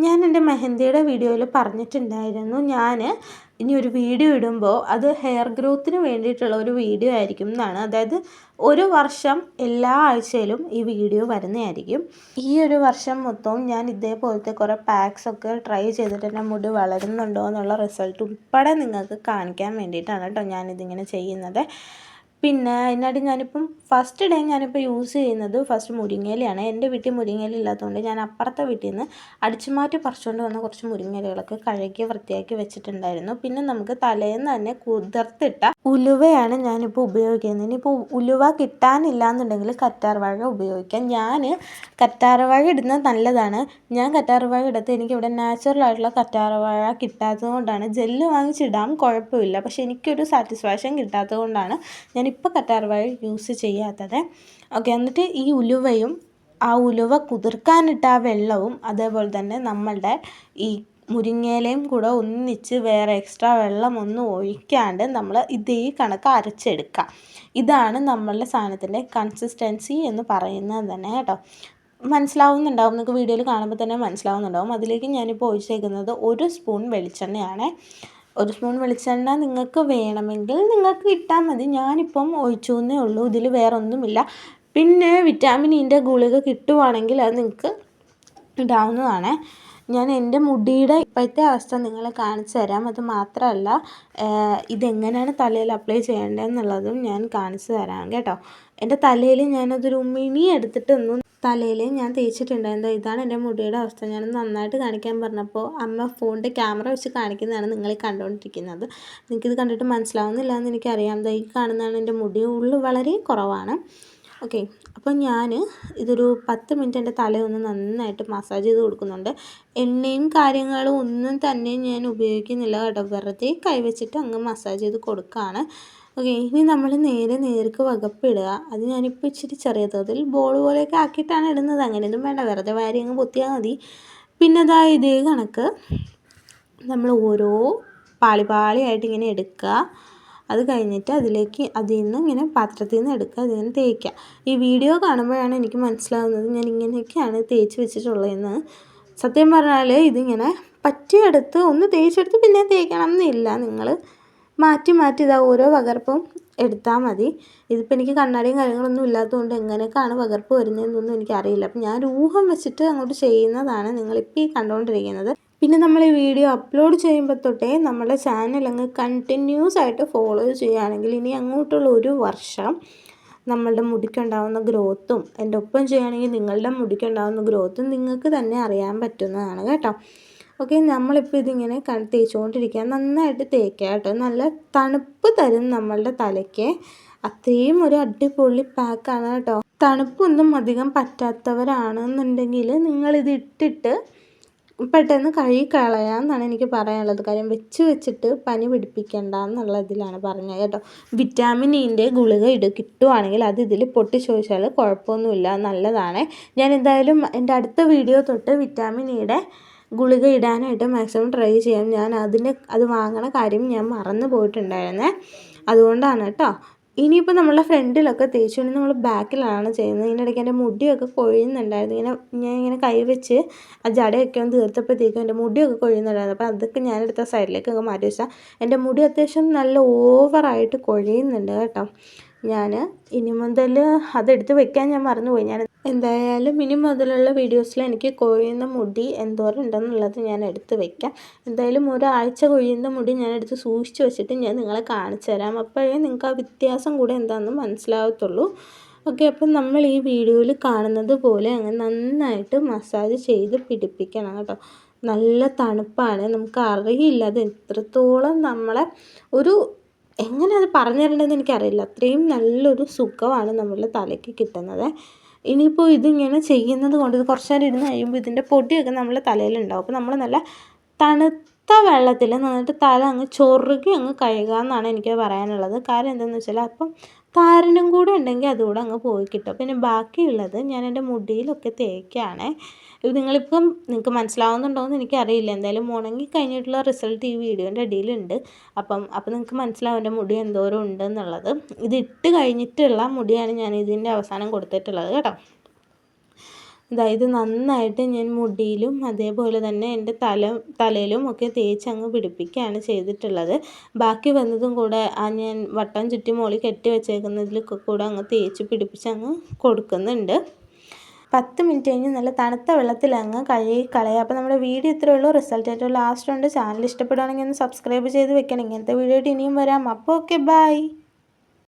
ഞാൻ എൻ്റെ മെഹന്തിയുടെ വീഡിയോയിൽ പറഞ്ഞിട്ടുണ്ടായിരുന്നു, ഞാൻ ഇനി ഒരു വീഡിയോ ഇടുമ്പോൾ അത് ഹെയർ ഗ്രോത്തിന് വേണ്ടിയിട്ടുള്ള ഒരു വീഡിയോ ആയിരിക്കും എന്നാണ്. അതായത് ഒരു വർഷം എല്ലാ ആഴ്ചയിലും ഈ വീഡിയോ വരുന്നതായിരിക്കും. ഈ ഒരു വർഷം മൊത്തവും ഞാൻ ഇതേപോലത്തെ കുറേ പാക്സൊക്കെ ട്രൈ ചെയ്തിട്ട് എൻ്റെ മുടി വളരുന്നുണ്ടോ എന്നുള്ള റിസൾട്ട് ഉൾപ്പെടെ നിങ്ങൾക്ക് കാണിക്കാൻ വേണ്ടിയിട്ടാണ് കേട്ടോ ഞാനിതിങ്ങനെ ചെയ്യുന്നത്. പിന്നെ അതിനായിട്ട് ഞാനിപ്പം ഫസ്റ്റ് ഡേ ഞാനിപ്പോൾ യൂസ് ചെയ്യുന്നത് ഫസ്റ്റ് മുരിങ്ങയിലയാണ്. എൻ്റെ വീട്ടിൽ മുരിങ്ങയില ഇല്ലാത്തതുകൊണ്ട് ഞാൻ അപ്പുറത്തെ വീട്ടിൽ നിന്ന് അടിച്ചുമാറ്റി പറിച്ചുകൊണ്ട് വന്ന കുറച്ച് മുരിങ്ങയിലകളൊക്കെ കഴുകി വൃത്തിയാക്കി വെച്ചിട്ടുണ്ടായിരുന്നു. പിന്നെ നമുക്ക് തലേന്ന് തന്നെ കുതിർത്തിട്ട ഉലുവയാണ് ഞാനിപ്പോൾ ഉപയോഗിക്കുന്നത്. ഇനിയിപ്പോൾ ഉലുവ കിട്ടാനില്ല എന്നുണ്ടെങ്കിൽ കറ്റാർവാഴ ഉപയോഗിക്കാം. ഞാൻ കറ്റാർവാഴ ഇടുന്നത് നല്ലതാണ്. ഞാൻ കറ്റാർവാഴ എടുത്ത് എനിക്കിവിടെ നാച്ചുറലായിട്ടുള്ള കറ്റാർവാഴ കിട്ടാത്തത് കൊണ്ടാണ്. ജെല്ല് വാങ്ങിച്ചിടാം, കുഴപ്പമില്ല. പക്ഷേ എനിക്കൊരു സാറ്റിസ്ഫാക്ഷൻ കിട്ടാത്തത് കൊണ്ടാണ് ഞാനിപ്പോൾ കറ്റാർവാഴ യൂസ് ചെയ്യാത്തത്. ഓക്കെ, എന്നിട്ട് ഈ ഉലുവയും ആ ഉലുവ കുതിർക്കാനിട്ട ആ വെള്ളവും അതേപോലെ തന്നെ നമ്മളുടെ ഈ മുരിങ്ങയിലയും കൂടെ ഒന്നിച്ച് വേറെ എക്സ്ട്രാ വെള്ളമൊന്നും ഒഴിക്കാണ്ട് നമ്മൾ ഇതേ കണക്ക് അരച്ചെടുക്കുക. ഇതാണ് നമ്മളുടെ സാധനത്തിൻ്റെ കൺസിസ്റ്റൻസി എന്ന് പറയുന്നത് തന്നെ കേട്ടോ. മനസ്സിലാവുന്നുണ്ടാവും, നിങ്ങൾക്ക് വീഡിയോയിൽ കാണുമ്പോൾ തന്നെ മനസ്സിലാവുന്നുണ്ടാവും. അതിലേക്ക് ഞാനിപ്പോൾ ഒഴിച്ചേക്കുന്നത് 1 സ്പൂൺ വെളിച്ചെണ്ണയാണ്. 1 സ്പൂൺ വെളിച്ചെണ്ണ നിങ്ങൾക്ക് വേണമെങ്കിൽ നിങ്ങൾക്ക് ഇട്ടാൽ മതി. ഞാനിപ്പം ഒഴിച്ചു എന്നേ ഉള്ളൂ, ഇതിൽ വേറെ ഒന്നുമില്ല. പിന്നെ വിറ്റാമിൻ ഇൻ്റെ ഗുളിക കിട്ടുവാണെങ്കിൽ അത് നിങ്ങൾക്ക് ഇടാവുന്നതാണ്. ഞാൻ എൻ്റെ മുടിയുടെ ഇപ്പോഴത്തെ അവസ്ഥ നിങ്ങളെ കാണിച്ചു തരാം. അത് മാത്രമല്ല ഇതെങ്ങനെയാണ് തലയിൽ അപ്ലൈ ചെയ്യേണ്ടതെന്നുള്ളതും ഞാൻ കാണിച്ചു തരാം കേട്ടോ. എൻ്റെ തലയിൽ ഞാനതൊരു മിനി എടുത്തിട്ടൊന്നും തലയിൽ ഞാൻ തേച്ചിട്ടുണ്ടായിരുന്നു. ഇതാണ് എൻ്റെ മുടിയുടെ അവസ്ഥ. ഞാൻ നന്നായിട്ട് കാണിക്കാൻ പറഞ്ഞപ്പോൾ അമ്മ ഫോണിൻ്റെ ക്യാമറ വെച്ച് കാണിക്കുന്നതാണ് നിങ്ങൾ കണ്ടുകൊണ്ടിരിക്കുന്നത്. നിങ്ങൾക്കിത് കണ്ടിട്ട് മനസ്സിലാവുന്നില്ല എന്ന് എനിക്കറിയാം. ഈ കാണുന്നതാണ് എൻ്റെ മുടി. ഉള്ളു വളരെ കുറവാണ്. ഓക്കെ, അപ്പോൾ ഞാൻ ഇതൊരു 10 മിനിറ്റ് എൻ്റെ തലയൊന്ന് നന്നായിട്ട് മസാജ് ചെയ്ത് കൊടുക്കുന്നുണ്ട്. എണ്ണയും കാര്യങ്ങളും ഒന്നും തന്നെ ഞാൻ ഉപയോഗിക്കുന്നില്ല കേട്ടോ. വെറുതെ കൈവച്ചിട്ട് അങ്ങ് മസാജ് ചെയ്ത് കൊടുക്കുകയാണ്. ഓക്കെ, ഇനി നമ്മൾ നേർക്ക് വകപ്പിടുക. അത് ഞാനിപ്പോൾ ഇച്ചിരി ചെറിയ തോതിൽ ബോൾ പോലെയൊക്കെ ആക്കിയിട്ടാണ് ഇടുന്നത്. അങ്ങനെയൊന്നും വേണ്ട, വെറുതെ വാരി അങ്ങ് പൊത്തിയാൽ മതി. പിന്നെ ഇതേ കണക്ക് നമ്മൾ ഓരോ പാളിയായിട്ട് ഇങ്ങനെ എടുക്കുക. അത് കഴിഞ്ഞിട്ട് അതിൽ നിന്ന് ഇങ്ങനെ പാത്രത്തിൽ നിന്ന് എടുക്കുക, അതിങ്ങനെ തേക്കുക. ഈ വീഡിയോ കാണുമ്പോഴാണ് എനിക്ക് മനസ്സിലാവുന്നത് ഞാൻ ഇങ്ങനെയൊക്കെയാണ് തേച്ച് വെച്ചിട്ടുള്ളതെന്ന്. സത്യം പറഞ്ഞാൽ ഇതിങ്ങനെ പറ്റിയെടുത്ത് ഒന്ന് തേച്ചെടുത്ത് പിന്നെ തേക്കണം എന്നില്ല. നിങ്ങൾ മാറ്റി ഇതാ ഓരോ പകർപ്പും എടുത്താൽ മതി. ഇതിപ്പോൾ എനിക്ക് കണ്ണാടിയും കാര്യങ്ങളൊന്നും ഇല്ലാത്തതുകൊണ്ട് എങ്ങനെയൊക്കെയാണ് പകർപ്പ് വരുന്നതെന്നൊന്നും എനിക്കറിയില്ല. അപ്പം ഞാൻ ഊഹം വെച്ചിട്ട് അങ്ങോട്ട് ചെയ്യുന്നതാണ് നിങ്ങളിപ്പോൾ ഈ കണ്ടുകൊണ്ടിരിക്കുന്നത്. പിന്നെ നമ്മൾ ഈ വീഡിയോ അപ്ലോഡ് ചെയ്യുമ്പോൾ തൊട്ടേ നമ്മുടെ ചാനൽ അങ്ങ് കണ്ടിന്യൂസ് ആയിട്ട് ഫോളോ ചെയ്യുകയാണെങ്കിൽ ഇനി അങ്ങോട്ടുള്ള ഒരു വർഷം നമ്മളുടെ മുടിക്കുണ്ടാകുന്ന ഗ്രോത്തും എൻ്റെ ഒപ്പം ചെയ്യുകയാണെങ്കിൽ നിങ്ങളുടെ മുടിക്കുണ്ടാകുന്ന ഗ്രോത്തും നിങ്ങൾക്ക് തന്നെ അറിയാൻ പറ്റുന്നതാണ് കേട്ടോ. ഓക്കെ, നമ്മളിപ്പോൾ ഇതിങ്ങനെ തേച്ചുകൊണ്ടിരിക്കുക. നന്നായിട്ട് തേക്കുക കേട്ടോ. നല്ല തണുപ്പ് തരും നമ്മളുടെ തലയ്ക്ക്. അത്രയും ഒരു അടിപൊളി പാക്കാണ് കേട്ടോ. തണുപ്പൊന്നും അധികം പറ്റാത്തവരാണെന്നുണ്ടെങ്കിൽ നിങ്ങളിത് ഇട്ടിട്ട് പെട്ടെന്ന് കഴുകി കളയാമെന്നാണ് എനിക്ക് പറയാനുള്ളത്. കാര്യം വെച്ചിട്ട് പനി പിടിപ്പിക്കേണ്ട എന്നുള്ളതിലാണ് പറഞ്ഞത് കേട്ടോ. വിറ്റാമിൻ ഇൻ്റെ ഗുളിക കിട്ടുവാണെങ്കിൽ അത് ഇതിൽ പൊട്ടിച്ചൊഴിച്ചാൽ കുഴപ്പമൊന്നുമില്ല, നല്ലതാണ്. ഞാൻ എന്തായാലും എൻ്റെ അടുത്ത വീഡിയോ തൊട്ട് വിറ്റാമിൻ ഇയുടെ ഗുളിക ഇടാനായിട്ട് മാക്സിമം ട്രൈ ചെയ്യാം. ഞാൻ അത് വാങ്ങണ കാര്യം ഞാൻ മറന്നു പോയിട്ടുണ്ടായിരുന്നേ, അതുകൊണ്ടാണ് കേട്ടോ. ഇനിയിപ്പോൾ നമ്മളുടെ ഫ്രണ്ടിലൊക്കെ തേച്ചുകൊണ്ട് നമ്മൾ ബാക്കിലാണ് ചെയ്യുന്നത്. ഇതിനിടയ്ക്ക് എൻ്റെ മുടിയൊക്കെ കൊഴിയുന്നുണ്ടായിരുന്നു. ഞാൻ ഇങ്ങനെ കൈ വെച്ച് ആ ജടയൊക്കെ ഒന്ന് തീർത്തപ്പോഴത്തേക്കും എൻ്റെ മുടിയൊക്കെ കൊഴിയുന്നുണ്ടായിരുന്നു. അപ്പോൾ അതൊക്കെ ഞാനെടുത്ത സൈഡിലേക്കൊക്കെ മാറ്റി വെച്ചാൽ എൻ്റെ മുടി അത്യാവശ്യം നല്ല ഓവറായിട്ട് കൊഴിയുന്നുണ്ട് കേട്ടോ. ഞാൻ ഇനി മുതൽ അതെടുത്ത് വെക്കാൻ ഞാൻ മറന്നുപോയി. ഞാൻ എന്തായാലും ഇനി മുതലുള്ള വീഡിയോസിൽ എനിക്ക് കൊഴിയുന്ന മുടി എന്തോരം ഉണ്ടെന്നുള്ളത് ഞാൻ എടുത്ത് വെക്കാം. എന്തായാലും ഒരാഴ്ച കൊഴിയുന്ന മുടി ഞാൻ എടുത്ത് സൂക്ഷിച്ച് വെച്ചിട്ട് ഞാൻ നിങ്ങളെ കാണിച്ചു തരാം. അപ്പോഴേ നിങ്ങൾക്ക് ആ വ്യത്യാസം കൂടെ എന്താണെന്ന് മനസ്സിലാവത്തുള്ളൂ. ഓക്കെ, അപ്പം നമ്മൾ ഈ വീഡിയോയിൽ കാണുന്നത് പോലെ അങ്ങനെ നന്നായിട്ട് മസാജ് ചെയ്ത് പിടിപ്പിക്കണം കേട്ടോ. നല്ല തണുപ്പാണ്. നമുക്ക് അറിയില്ല അത് എത്രത്തോളം നമ്മളെ എങ്ങനെ അത് പറഞ്ഞു തരേണ്ടതെന്ന് എനിക്കറിയില്ല. അത്രയും നല്ലൊരു സുഖമാണ് നമ്മളുടെ തലയ്ക്ക് കിട്ടുന്നത്. ഇനിയിപ്പോൾ ഇതിങ്ങനെ ചെയ്യുന്നത് കൊണ്ട് ഇത് കുറച്ച് നേരം ഇരുന്ന് കഴിയുമ്പോൾ ഇതിൻ്റെ പൊടിയൊക്കെ നമ്മുടെ തലയിലുണ്ടാവും. അപ്പോൾ നമ്മൾ നല്ല തണുത്ത വെള്ളത്തിൽ നന്നായിട്ട് തല അങ്ങ് ചൊറുകി അങ്ങ് കഴുകുക എന്നാണ് എനിക്ക് പറയാനുള്ളത്. കാര്യം എന്താണെന്ന് വെച്ചാൽ അപ്പം താരനും കൂടെ ഉണ്ടെങ്കിൽ അതുകൂടെ അങ്ങ് പോയി കിട്ടും. പിന്നെ ബാക്കിയുള്ളത് ഞാൻ എൻ്റെ മുടിയിലൊക്കെ തേക്കുകയാണ്. ഇത് നിങ്ങൾക്ക് മനസ്സിലാവുന്നുണ്ടോ എന്ന് എനിക്കറിയില്ല. എന്തായാലും ഉണങ്ങി കഴിഞ്ഞിട്ടുള്ള റിസൾട്ട് ഈ വീഡിയോൻ്റെ അടിയിലുണ്ട്. അപ്പം നിങ്ങൾക്ക് മനസ്സിലാവും എൻ്റെ മുടി എന്തോരം ഉണ്ടെന്നുള്ളത്. ഇത് ഇട്ട് കഴിഞ്ഞിട്ടുള്ള മുടിയാണ് ഞാൻ ഇതിൻ്റെ അവസാനം കൊടുത്തിട്ടുള്ളത് കേട്ടോ. അതായത് നന്നായിട്ട് ഞാൻ മുടിയിലും അതേപോലെ തന്നെ എൻ്റെ തലയിലും ഒക്കെ തേച്ചങ്ങ് പിടിപ്പിക്കുകയാണ് ചെയ്തിട്ടുള്ളത്. ബാക്കി വന്നതും കൂടെ ഞാൻ വട്ടം ചുറ്റി മുകളിൽ കെട്ടി വെച്ചേക്കുന്നതിലൊക്കെ കൂടെ അങ്ങ് തേച്ച് പിടിപ്പിച്ചങ്ങ് കൊടുക്കുന്നുണ്ട്. 10 മിനിറ്റ് കഴിഞ്ഞ് നല്ല തണുത്ത വെള്ളത്തിൽ അങ്ങ് കഴുകി കളയുക. അപ്പോൾ നമ്മുടെ വീഡിയോ ഇത്രയേ ഉള്ളൂ. റിസൾട്ട് ഏറ്റവും ലാസ്റ്റ് ഉണ്ട്. ചാനൽ ഇഷ്ടപ്പെടുകയാണെങ്കിൽ ഒന്ന് സബ്സ്ക്രൈബ് ചെയ്ത് വെക്കണം. ഇങ്ങനത്തെ വീഡിയോ ആയിട്ട് ഇനിയും വരാം. അപ്പോൾ ഓക്കെ, ബൈ.